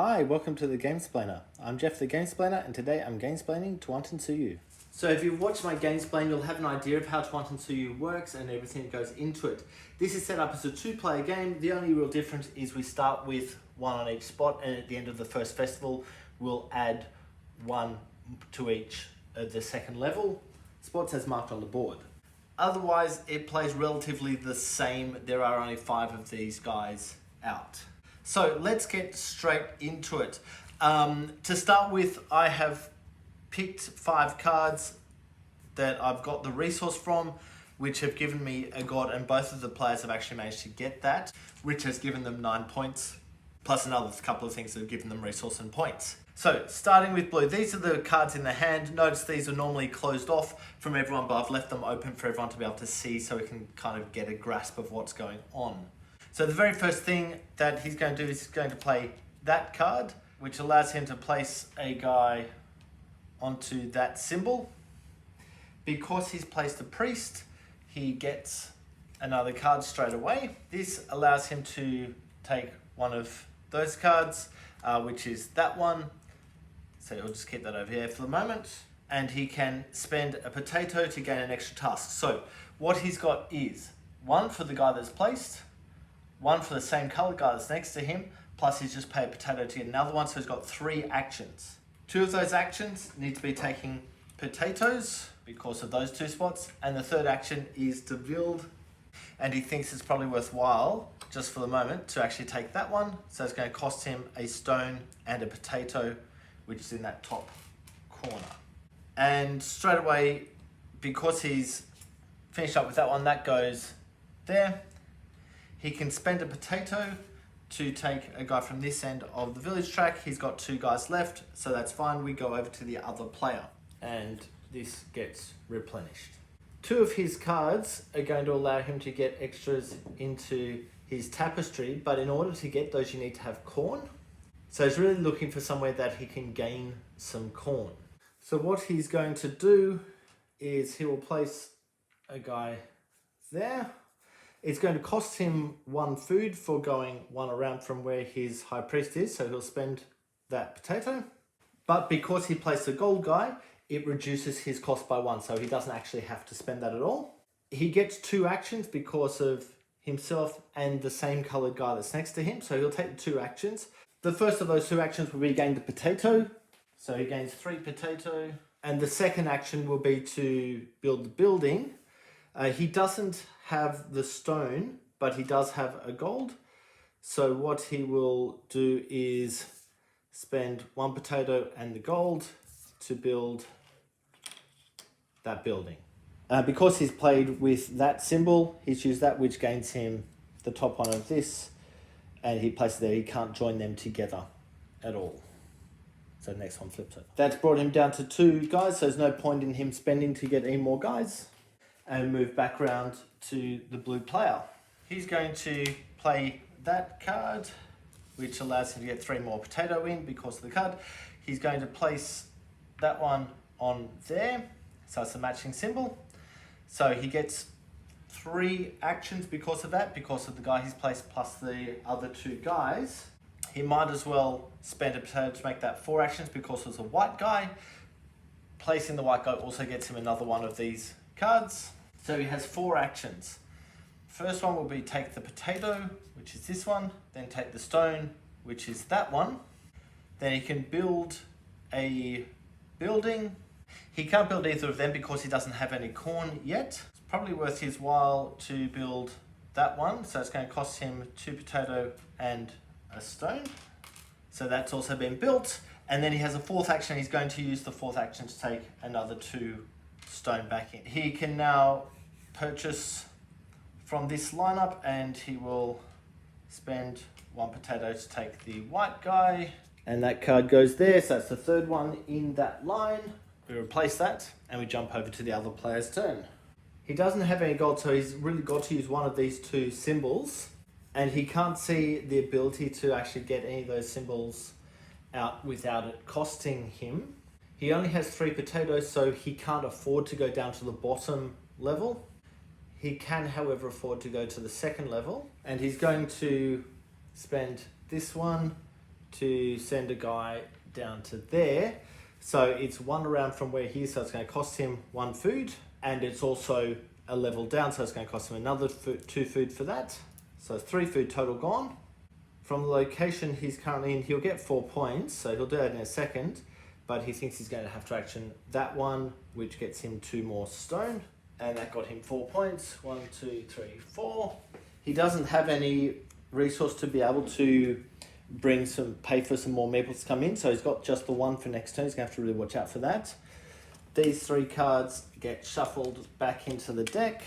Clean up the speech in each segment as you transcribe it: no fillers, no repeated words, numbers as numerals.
Hi, welcome to the Gamesplainer. I'm Jeff the Gamesplainer, and today I'm gamesplaining Tawantinsuyu. So if you've watched my Gamesplain, you'll have an idea of how Tawantinsuyu works and everything that goes into it. This is set up as a two-player game. The only real difference is we start with one on each spot, and at the end of the first festival, we'll add one to each of the second level spots as marked on the board. Otherwise, it plays relatively the same. There are only 5 of these guys out. So let's get straight into it. To start with, I have picked 5 cards that I've got the resource from, which have given me a god, and both of the players have actually managed to get that, which has given them 9 points, plus another couple of things that have given them resource and points. So starting with blue, these are the cards in the hand. Notice these are normally closed off from everyone, but I've left them open for everyone to be able to see so we can kind of get a grasp of what's going on. So the very first thing that he's going to do is he's going to play that card, which allows him to place a guy onto that symbol. Because he's placed a priest, he gets another card straight away. This allows him to take one of those cards, which is that one. So we'll just keep that over here for the moment. And he can spend a potato to gain an extra task. So what he's got is 1 for the guy that's placed, 1 for the same color guy that's next to him, plus he's just paid a potato to get another one, so he's got 3 actions. 2 of those actions need to be taking potatoes because of those 2 spots, and the 3rd action is to build, and he thinks it's probably worthwhile, just for the moment, to actually take that one, so it's going to cost him a stone and a potato, which is in that top corner. And straight away, because he's finished up with that one, that goes there. He can spend a potato to take a guy from this end of the village track. He's got 2 guys left, so that's fine. We go over to the other player, and this gets replenished. 2 of his cards are going to allow him to get extras into his tapestry, but in order to get those, you need to have corn. So he's really looking for somewhere that he can gain some corn. So what he's going to do is he will place a guy there. It's going to cost him 1 food for going 1 around from where his high priest is, so he'll spend that potato. But because he placed a gold guy, it reduces his cost by 1, so he doesn't actually have to spend that at all. He gets 2 actions because of himself and the same coloured guy that's next to him, so he'll take the 2 actions. The first of those 2 actions will be gain the potato, so he gains 3 potato. And the second action will be to build the building. He doesn't have the stone, but he does have a gold. So what he will do is spend 1 potato and the gold to build that building. Because he's played with that symbol, he's used that, which gains him the top one of this, and he places it there. He can't join them together at all. So the next one flips it. That's brought him down to 2 guys, so there's no point in him spending to get any more guys. And move back around to the blue player. He's going to play that card, which allows him to get 3 more potato in because of the card. He's going to place that one on there, so it's a matching symbol. So he gets 3 actions because of that, because of the guy he's placed plus the other 2 guys. He might as well spend a potato to make that 4 actions because it's a white guy. Placing the white guy also gets him another one of these cards. So he has 4 actions. First one will be take the potato, which is this one, then take the stone, which is that one. Then he can build a building. He can't build either of them because he doesn't have any corn yet. It's probably worth his while to build that one. So it's going to cost him 2 potato and a stone. So that's also been built. And then he has a 4th action. He's going to use the 4th action to take another 2 stone back in. He can now purchase from this lineup, and he will spend 1 potato to take the white guy, and that card goes there, so that's the 3rd one in that line. We replace that and we jump over to the other player's turn. He doesn't have any gold, so he's really got to use one of these 2 symbols, and he can't see the ability to actually get any of those symbols out without it costing him. He only has 3 potatoes, so he can't afford to go down to the bottom level. He can, however, afford to go to the 2nd level, and he's going to spend this one to send a guy down to there. So it's one around from where he is, so it's going to cost him 1 food, and it's also a level down, so it's going to cost him another 2 food for that. So it's 3 food total gone. From the location he's currently in, he'll get 4 points, so he'll do that in a second, but he thinks he's going to have to action that one, which gets him 2 more stone, and that got him 4 points. 1, 2, 3, 4. He doesn't have any resource to be able to pay for some more meeples to come in, so he's got just the 1 for next turn. He's going to have to really watch out for that. These 3 cards get shuffled back into the deck.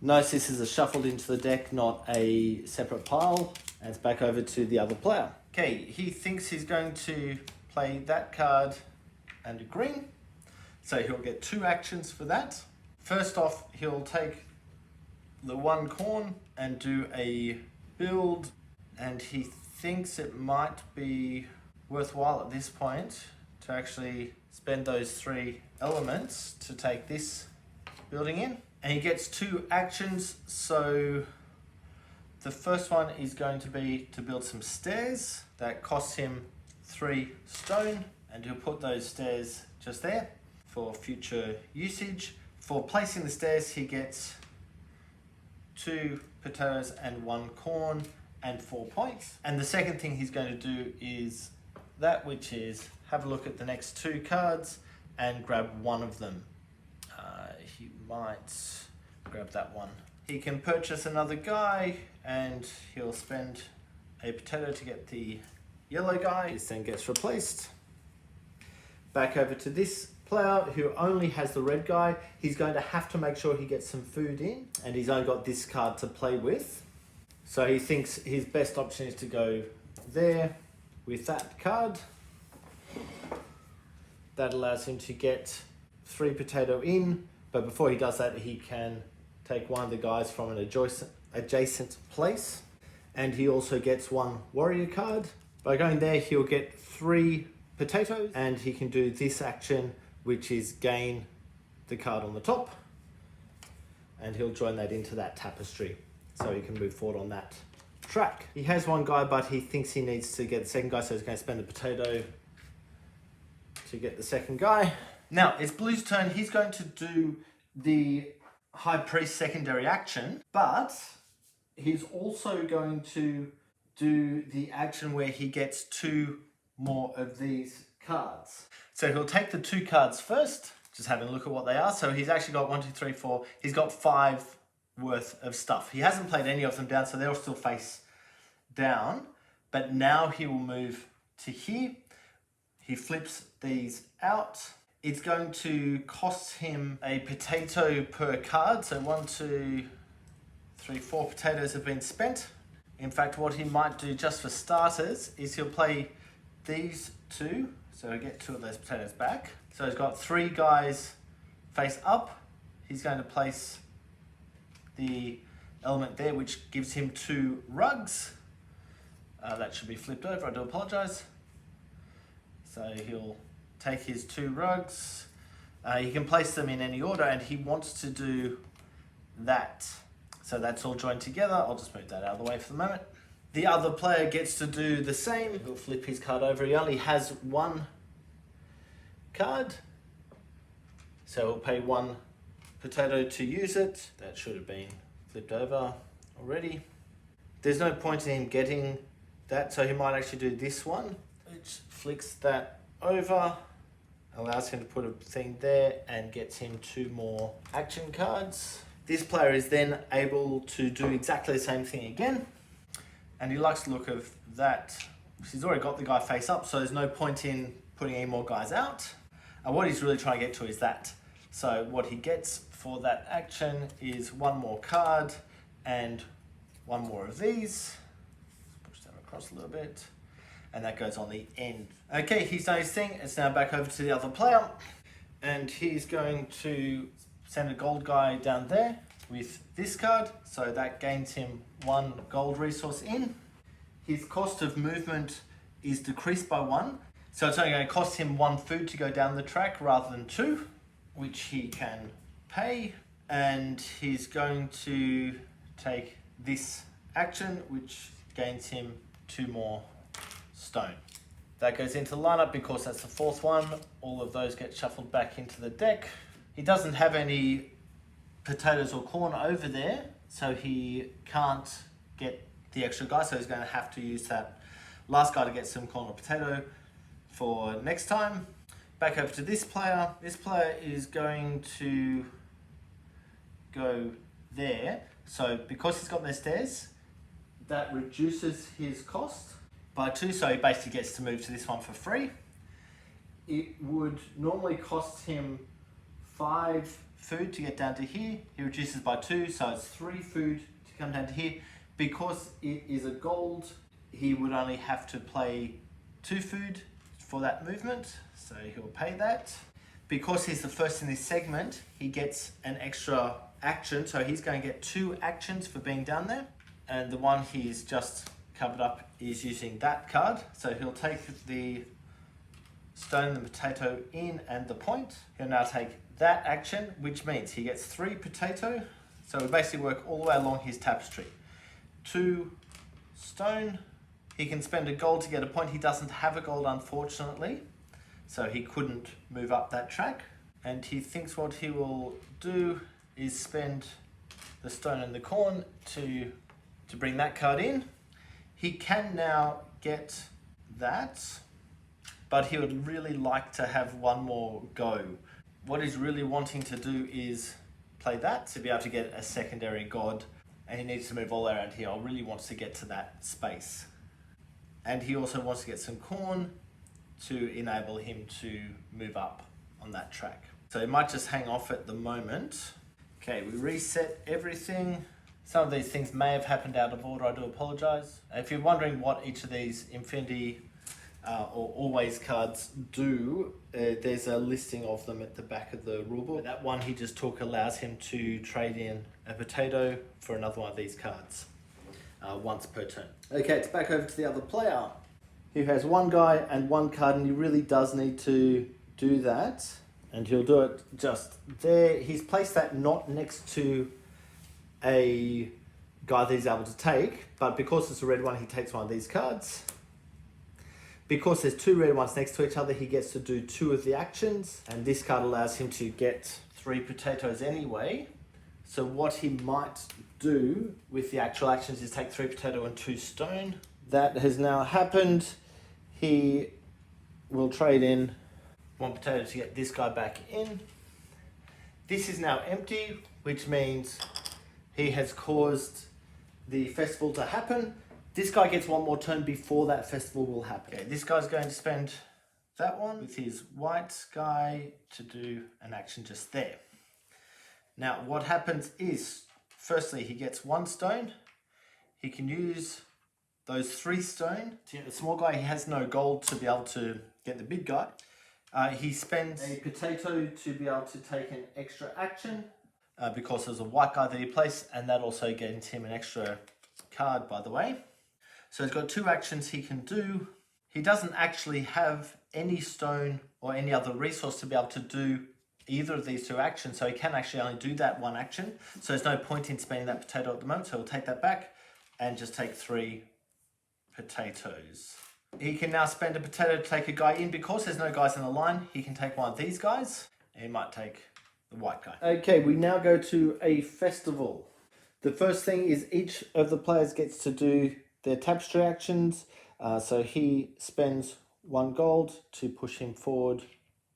Notice this is a shuffled into the deck, not a separate pile, and it's back over to the other player. Okay, he thinks he's going to play that card and a green, so he'll get 2 actions for that. First off, he'll take the 1 corn and do a build, and he thinks it might be worthwhile at this point to actually spend those 3 elements to take this building in. And he gets 2 actions, so the first one is going to be to build some stairs. That costs him 3 stone, and he'll put those stairs just there for future usage. For placing the stairs, he gets 2 potatoes and 1 corn and 4 points. And the second thing he's going to do is that, which is have a look at the next 2 cards and grab one of them. He might grab that one. He can purchase another guy, and he'll spend a potato to get the yellow guy. This then gets replaced. Back over to this player who only has the red guy. He's going to have to make sure he gets some food in, and he's only got this card to play with. So he thinks his best option is to go there with that card. That allows him to get 3 potato in, but before he does that, he can take one of the guys from an adjacent place, and he also gets 1 warrior card. By going there, he'll get 3 potatoes, and he can do this action, which is gain the card on the top, and he'll join that into that tapestry, so he can move forward on that track. He has 1 guy, but he thinks he needs to get the second guy, so he's going to spend a potato to get the second guy. Now, it's Blue's turn. He's going to do the High Priest secondary action, but he's also going to do the action where he gets 2 more of these cards. So he'll take the 2 cards first, just having a look at what they are. So he's actually got 1, 2, 3, 4. He's got 5 worth of stuff. He hasn't played any of them down, so they'll still face down. But now he will move to here. He flips these out. It's going to cost him a potato per card. So 1, 2, 3, 4 potatoes have been spent. In fact, what he might do just for starters is he'll play these 2. So he'll get 2 of those potatoes back. So he's got 3 guys face up. He's going to place the element there, which gives him 2 rugs. That should be flipped over, I do apologize. So he'll take his 2 rugs. He can place them in any order, and he wants to do that. So that's all joined together. I'll just move that out of the way for the moment. The other player gets to do the same. He'll flip his card over. He only has 1 card, so he'll pay 1 potato to use it. That should have been flipped over already. There's no point in him getting that, so he might actually do this one, which flicks that over, allows him to put a thing there, and gets him 2 more action cards. This player is then able to do exactly the same thing again, and he likes the look of that. He's already got the guy face up, so there's no point in putting any more guys out. And what he's really trying to get to is that. So what he gets for that action is 1 more card and 1 more of these. Push them across a little bit, and that goes on the end. Okay, he's done his thing. It's now back over to the other player, and he's going to send a gold guy down there with this card, so that gains him 1 gold resource in. His cost of movement is decreased by 1, so it's only going to cost him 1 food to go down the track rather than 2, which he can pay. And he's going to take this action, which gains him 2 more stone. That goes into the lineup because that's the fourth one. All of those get shuffled back into the deck. He doesn't have any potatoes or corn over there, so he can't get the extra guy, so he's going to have to use that last guy to get some corn or potato for next time. Back over to this player. This player is going to go there. So because he's got their stairs, that reduces his cost by 2, so he basically gets to move to this one for free. It would normally cost him 5 food to get down to here. He reduces by 2, so it's 3 food to come down to here. Because it is a gold, he would only have to play 2 food for that movement, so he'll pay that. Because he's the first in this segment, he gets an extra action, so he's going to get 2 actions for being down there, and the one he's just covered up is using that card, so he'll take the stone, the potato in, and the point. He'll now take that action, which means he gets 3 potato, so we basically work all the way along his tapestry. 2 stone. He can spend a gold to get a point. He doesn't have a gold, unfortunately, so he couldn't move up that track. And he thinks what he will do is spend the stone and the corn to bring that card in. He can now get that, but he would really like to have one more go. What he's really wanting to do is play that to be able to get a secondary god, and he needs to move all around here. He really wants to get to that space. And he also wants to get some corn to enable him to move up on that track. So he might just hang off at the moment. Okay, we reset everything. Some of these things may have happened out of order, I do apologize. If you're wondering what each of these Infinity or Always cards do, there's a listing of them at the back of the rulebook. That one he just took allows him to trade in a potato for another one of these cards, once per turn. Okay, it's back over to the other player, who has 1 guy and 1 card, and he really does need to do that. And he'll do it just there. He's placed that not next to a guy that he's able to take, but because it's a red one, he takes one of these cards. Because there's 2 red ones next to each other, he gets to do 2 of the actions, and this card allows him to get 3 potatoes anyway. So what he might do with the actual actions is take 3 potato and 2 stone. That has now happened. He will trade in 1 potato to get this guy back in. This is now empty, which means he has caused the festival to happen. This guy gets 1 more turn before that festival will happen. Okay, this guy's going to spend that one with his white guy to do an action just there. Now what happens is, firstly, he gets 1 stone. He can use those 3 stone. The small guy, he has no gold to be able to get the big guy. He spends a potato to be able to take an extra action because there's a white guy that he placed, and that also gets him an extra card, by the way. So he's got 2 actions he can do. He doesn't actually have any stone or any other resource to be able to do either of these 2 actions, so he can actually only do that 1 action. So there's no point in spending that potato at the moment, so he'll take that back and just take 3 potatoes. He can now spend a potato to take a guy in. Because there's no guys in the line, he can take one of these guys. He might take the white guy. Okay, we now go to a festival. The first thing is each of the players gets to do their tapestry actions. So he spends 1 gold to push him forward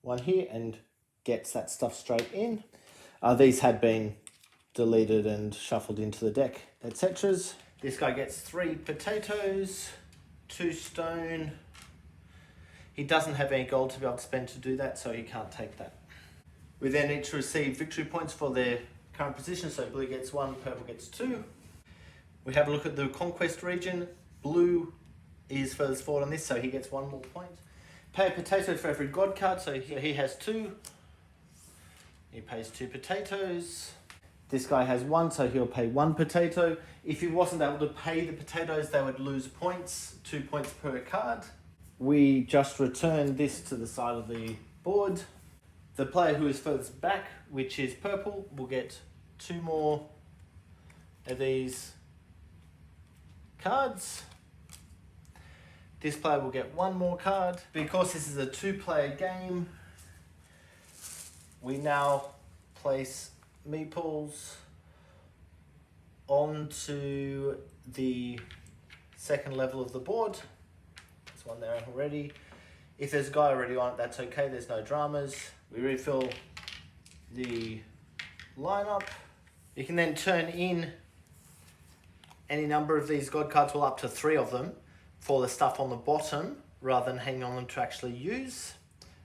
1 here and gets that stuff straight in. These had been deleted and shuffled into the deck, etc. This guy gets 3 potatoes, 2 stone. He doesn't have any gold to be able to spend to do that, so he can't take that. We then each receive victory points for their current position, so blue gets 1, purple gets 2. We have a look at the conquest region. Blue is furthest forward on this, so he gets 1 more point. Pay a potato for every god card, so he has 2. He pays 2 potatoes. This guy has 1, so he'll pay 1 potato. If he wasn't able to pay the potatoes, they would lose points, 2 points per card. We just return this to the side of the board. The player who is furthest back, which is purple, will get 2 more of these cards. This player will get one more card. Because this is a 2-player game, we now place meeples onto the second level of the board. There's one there already. If there's a guy already on it, that's okay, there's no dramas. We refill the lineup. You can then turn in any number of these god cards, well up to 3 of them, for the stuff on the bottom, rather than hanging on them to actually use.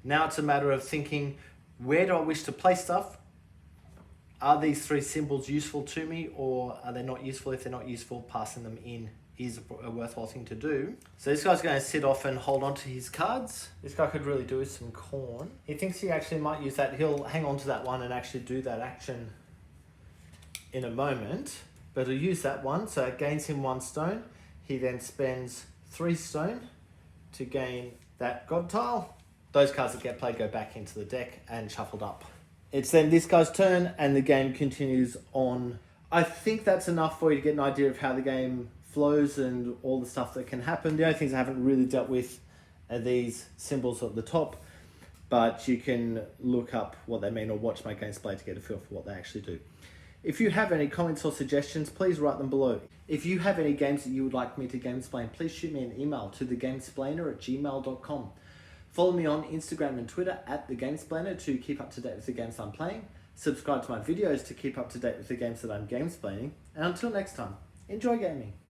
Now it's a matter of thinking, where do I wish to place stuff? Are these 3 symbols useful to me, or are they not useful? If they're not useful, passing them in is a worthwhile thing to do. So this guy's going to sit off and hold on to his cards. This guy could really do with some corn. He thinks he actually might use that. He'll hang on to that one and actually do that action in a moment. But he'll use that one, so it gains him 1 stone. He then spends 3 stone to gain that god tile. Those cards that get played go back into the deck and shuffled up. It's then this guy's turn and the game continues on. I think that's enough for you to get an idea of how the game flows and all the stuff that can happen. The only things I haven't really dealt with are these symbols at the top, but you can look up what they mean or watch my Gamesplayed to get a feel for what they actually do. If you have any comments or suggestions, please write them below. If you have any games that you would like me to gamesplain, please shoot me an email to thegamesplainer@gmail.com. Follow me on Instagram and Twitter @thegamesplainer to keep up to date with the games I'm playing. Subscribe to my videos to keep up to date with the games that I'm gamesplaining. And until next time, enjoy gaming.